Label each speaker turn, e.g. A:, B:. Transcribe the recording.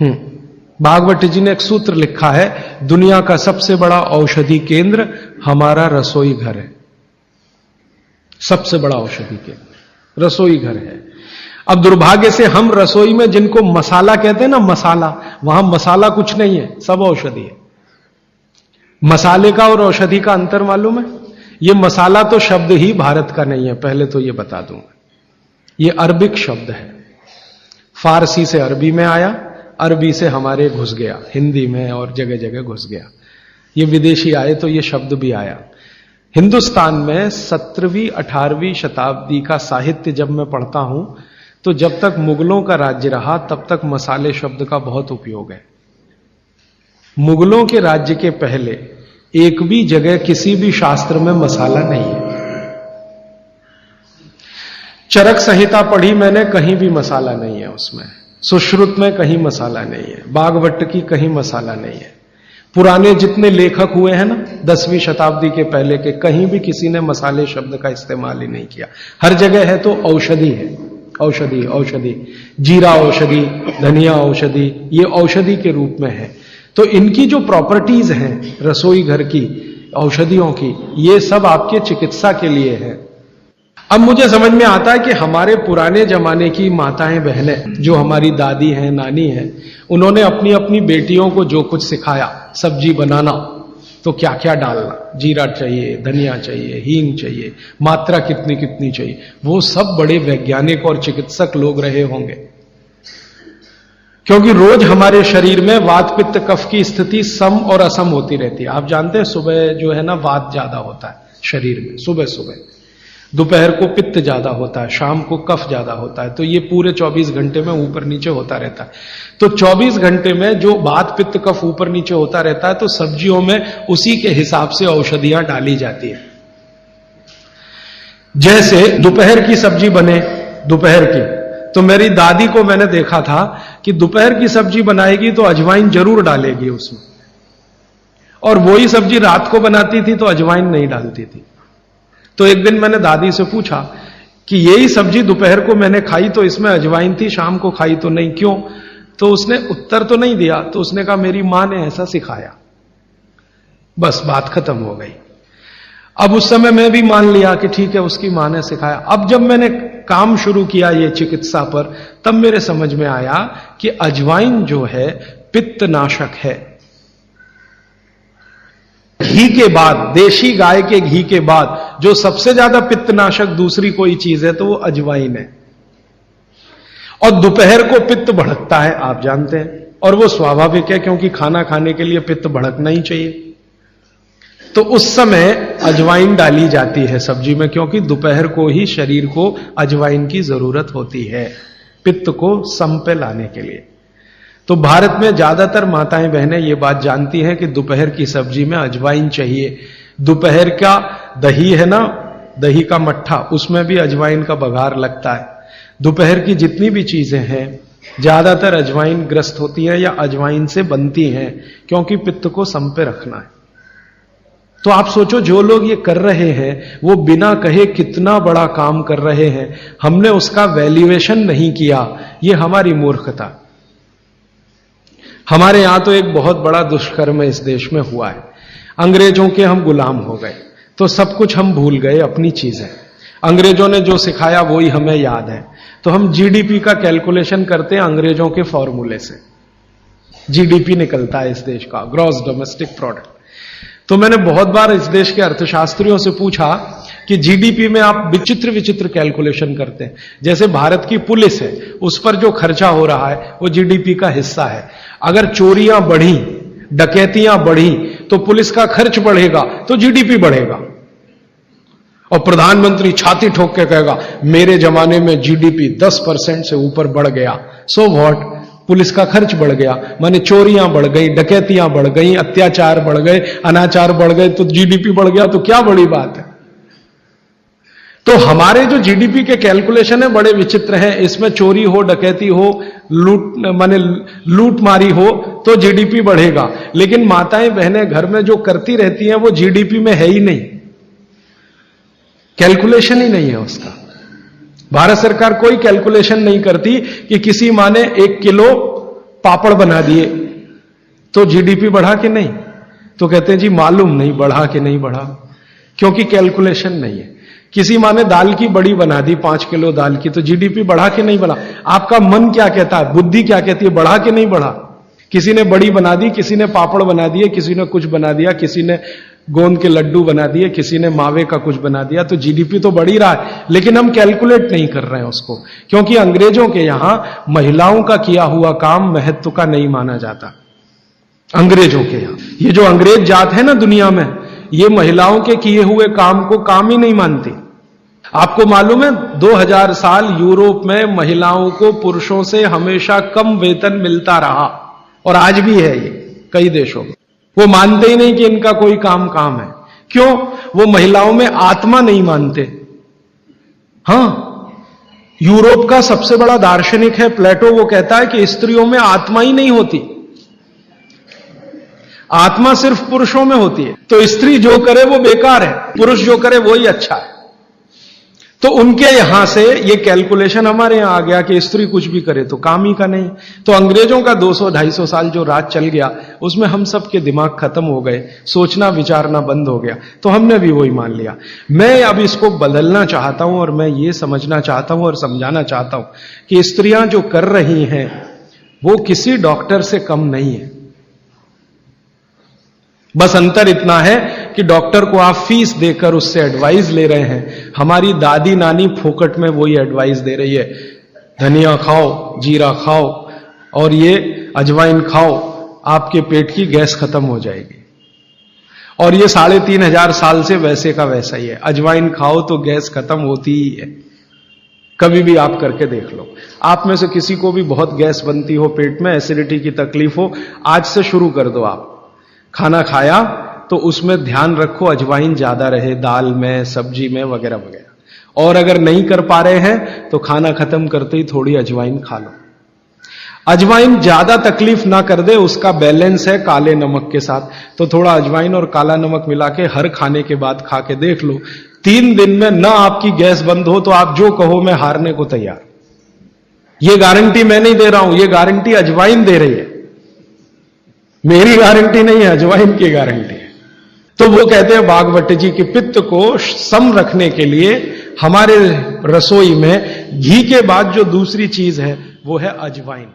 A: भागवत जी ने एक सूत्र लिखा है, दुनिया का सबसे बड़ा औषधि केंद्र हमारा रसोई घर है। सबसे बड़ा औषधि केंद्र रसोई घर है। अब दुर्भाग्य से हम रसोई में जिनको मसाला कहते हैं ना, मसाला, वहां मसाला कुछ नहीं है, सब औषधि है। मसाले का और औषधि का अंतर मालूम है? ये मसाला तो शब्द ही भारत का नहीं है, पहले तो ये बता दूंगा। ये अरबिक शब्द है, फारसी से अरबी में आया, अरबी से हमारे घुस गया, हिंदी में और जगह जगह घुस गया। ये विदेशी आए तो ये शब्द भी आया। हिंदुस्तान में 17वीं 18वीं शताब्दी का साहित्य जब मैं पढ़ता हूं तो जब तक मुगलों का राज्य रहा तब तक मसाले शब्द का बहुत उपयोग है। मुगलों के राज्य के पहले एक भी जगह किसी भी शास्त्र में मसाला नहीं है। चरक संहिता पढ़ी मैंने, कहीं भी मसाला नहीं है उसमें। सुश्रुत में कहीं मसाला नहीं है, बागवट की कहीं मसाला नहीं है। पुराने जितने लेखक हुए हैं ना 10वीं शताब्दी के पहले के, कहीं भी किसी ने मसाले शब्द का इस्तेमाल ही नहीं किया। हर जगह है तो औषधि है, औषधि औषधि, जीरा औषधि, धनिया औषधि, ये औषधि के रूप में है। तो इनकी जो प्रॉपर्टीज हैं रसोई घर की, औषधियों की, ये सब आपके चिकित्सा के लिए है। अब मुझे समझ में आता है कि हमारे पुराने जमाने की माताएं बहनें, जो हमारी दादी हैं, नानी हैं, उन्होंने अपनी अपनी बेटियों को जो कुछ सिखाया, सब्जी बनाना तो क्या क्या डालना, जीरा चाहिए, धनिया चाहिए, हींग चाहिए, मात्रा कितनी कितनी चाहिए, वो सब बड़े वैज्ञानिक और चिकित्सक लोग रहे होंगे। क्योंकि रोज हमारे शरीर में वात पित्त कफ की स्थिति सम और असम होती रहती है। आप जानते हैं सुबह जो है ना वात ज्यादा होता है शरीर में, सुबह सुबह, दोपहर को पित्त ज्यादा होता है, शाम को कफ ज्यादा होता है। तो ये पूरे 24 घंटे में ऊपर नीचे होता रहता है। तो 24 घंटे में जो वात पित्त कफ ऊपर नीचे होता रहता है, तो सब्जियों में उसी के हिसाब से औषधियां डाली जाती है। जैसे दोपहर की सब्जी बने, दोपहर की, तो मेरी दादी को मैंने देखा था कि दोपहर की सब्जी बनाएगी तो अजवाइन जरूर डालेगी उसमें, और वही सब्जी रात को बनाती थी तो अजवाइन नहीं डालती थी। तो एक दिन मैंने दादी से पूछा कि यही सब्जी दोपहर को मैंने खाई तो इसमें अजवाइन थी, शाम को खाई तो नहीं, क्यों? तो उसने उत्तर तो नहीं दिया। तो उसने कहा मेरी मां ने ऐसा सिखाया। बस बात खत्म हो गई। अब उस समय मैं भी मान लिया कि ठीक है, उसकी मां ने सिखाया। अब जब मैंने काम शुरू किया ये चिकित्सा पर, तब मेरे समझ में आया कि अजवाइन जो है पित्तनाशक है। घी के बाद, देशी गाय के घी के बाद जो सबसे ज्यादा पित्तनाशक दूसरी कोई चीज है तो वो अजवाइन है। और दोपहर को पित्त भड़कता है, आप जानते हैं, और वो स्वाभाविक है क्योंकि खाना खाने के लिए पित्त भड़कना ही चाहिए। तो उस समय अजवाइन डाली जाती है सब्जी में, क्योंकि दोपहर को ही शरीर को अजवाइन की जरूरत होती है पित्त को सम पे लाने के लिए। तो भारत में ज्यादातर माताएं बहनें ये बात जानती हैं कि दोपहर की सब्जी में अजवाइन चाहिए। दोपहर का दही है ना, दही का मट्ठा, उसमें भी अजवाइन का बघार लगता है। दोपहर की जितनी भी चीजें हैं ज्यादातर अजवाइन ग्रस्त होती हैं या अजवाइन से बनती हैं, क्योंकि पित्त को सम पे रखना है। तो आप सोचो, जो लोग ये कर रहे हैं वो बिना कहे कितना बड़ा काम कर रहे हैं। हमने उसका वैल्यूएशन नहीं किया, ये हमारी मूर्खता। हमारे यहां तो एक बहुत बड़ा दुष्कर्म इस देश में हुआ है। अंग्रेजों के हम गुलाम हो गए तो सब कुछ हम भूल गए, अपनी चीजें। अंग्रेजों ने जो सिखाया वही हमें याद है। तो हम जीडीपी का कैलकुलेशन करते हैं अंग्रेजों के फॉर्मूले से। जीडीपी निकलता है इस देश का, ग्रॉस डोमेस्टिक प्रोडक्ट। तो मैंने बहुत बार इस देश के अर्थशास्त्रियों से पूछा कि जीडीपी में आप विचित्र विचित्र कैलकुलेशन करते हैं। जैसे भारत की पुलिस है, उस पर जो खर्चा हो रहा है वो जीडीपी का हिस्सा है। अगर चोरियां बढ़ी, डकैतियां बढ़ी तो पुलिस का खर्च बढ़ेगा तो जीडीपी बढ़ेगा। और प्रधानमंत्री छाती ठोक के कहेगा मेरे जमाने में जीडीपी 10% से ऊपर बढ़ गया। सो व्हाट, पुलिस का खर्च बढ़ गया, माने चोरियां बढ़ गई, डकैतियां बढ़ गई, अत्याचार बढ़ गए, अनाचार बढ़ गए, तो जीडीपी बढ़ गया, तो क्या बड़ी बात है। तो हमारे जो जीडीपी के कैलकुलेशन है बड़े विचित्र हैं। इसमें चोरी हो, डकैती हो, लूट मारी हो तो जीडीपी बढ़ेगा, लेकिन माताएं बहनें घर में जो करती रहती हैं वो जीडीपी में है ही नहीं, कैलकुलेशन ही नहीं है उसका। भारत सरकार कोई कैलकुलेशन नहीं करती कि किसी माँ ने 1 किलो पापड़ बना दिए, तो जीडीपी बढ़ा कि नहीं? तो कहते हैं जी मालूम नहीं बढ़ा कि नहीं बढ़ा, क्योंकि कैलकुलेशन नहीं है। किसी माँ ने दाल की बड़ी बना दी, 5 किलो दाल की, तो जीडीपी बढ़ा कि नहीं बढ़ा? आपका मन क्या कहता है, बुद्धि क्या कहती है, बढ़ा कि नहीं बढ़ा? किसी ने बड़ी बना दी, किसी ने पापड़ बना दिए, किसी ने कुछ बना दिया, किसी ने गोंद के लड्डू बना दिए, किसी ने मावे का कुछ बना दिया, तो जीडीपी तो बढ़ ही रहा है, लेकिन हम कैलकुलेट नहीं कर रहे हैं उसको, क्योंकि अंग्रेजों के यहां महिलाओं का किया हुआ काम महत्व का नहीं माना जाता। अंग्रेजों के यहां ये जो अंग्रेज जात है ना दुनिया में, ये महिलाओं के किए हुए काम को काम ही नहीं मानती। आपको मालूम है 2000 साल यूरोप में महिलाओं को पुरुषों से हमेशा कम वेतन मिलता रहा, और आज भी है ये कई देशों में। वो मानते ही नहीं कि इनका कोई काम है। क्यों? वो महिलाओं में आत्मा नहीं मानते। हां, यूरोप का सबसे बड़ा दार्शनिक है प्लेटो, वो कहता है कि स्त्रियों में आत्मा ही नहीं होती, आत्मा सिर्फ पुरुषों में होती है। तो स्त्री जो करे वो बेकार है, पुरुष जो करे वो ही अच्छा है। तो उनके यहां से ये कैलकुलेशन हमारे यहां आ गया कि स्त्री कुछ भी करे तो काम ही का नहीं। तो अंग्रेजों का 200-250 साल जो राज चल गया, उसमें हम सब के दिमाग खत्म हो गए, सोचना विचारना बंद हो गया, तो हमने भी वही मान लिया। मैं अब इसको बदलना चाहता हूं, और मैं ये समझना चाहता हूं और समझाना चाहता हूं कि स्त्रियां जो कर रही हैं वो किसी डॉक्टर से कम नहीं है। बस अंतर इतना है कि डॉक्टर को आप फीस देकर उससे एडवाइस ले रहे हैं, हमारी दादी नानी फोकट में वही एडवाइस दे रही है, धनिया खाओ, जीरा खाओ और ये अजवाइन खाओ, आपके पेट की गैस खत्म हो जाएगी। और ये 3500 साल से वैसे का वैसा ही है, अजवाइन खाओ तो गैस खत्म होती ही है। कभी भी आप करके देख लो। आप में से किसी को भी बहुत गैस बनती हो, पेट में एसिडिटी की तकलीफ हो, आज से शुरू कर दो। आप खाना खाया तो उसमें ध्यान रखो अजवाइन ज्यादा रहे, दाल में, सब्जी में, वगैरह वगैरह। और अगर नहीं कर पा रहे हैं तो खाना खत्म करते ही थोड़ी अजवाइन खा लो। अजवाइन ज्यादा तकलीफ ना कर दे, उसका बैलेंस है काले नमक के साथ, तो थोड़ा अजवाइन और काला नमक मिला के हर खाने के बाद खा के देख लो। 3 दिन में ना आपकी गैस बंद हो तो आप जो कहो मैं हारने को तैयार। ये गारंटी मैं नहीं दे रहा हूं, ये गारंटी अजवाइन दे रही है, मेरी गारंटी नहीं है, अजवाइन की गारंटी है। तो वो कहते हैं भागवत जी की पित्त को सम रखने के लिए हमारे रसोई में घी के बाद जो दूसरी चीज है वो है अजवाइन।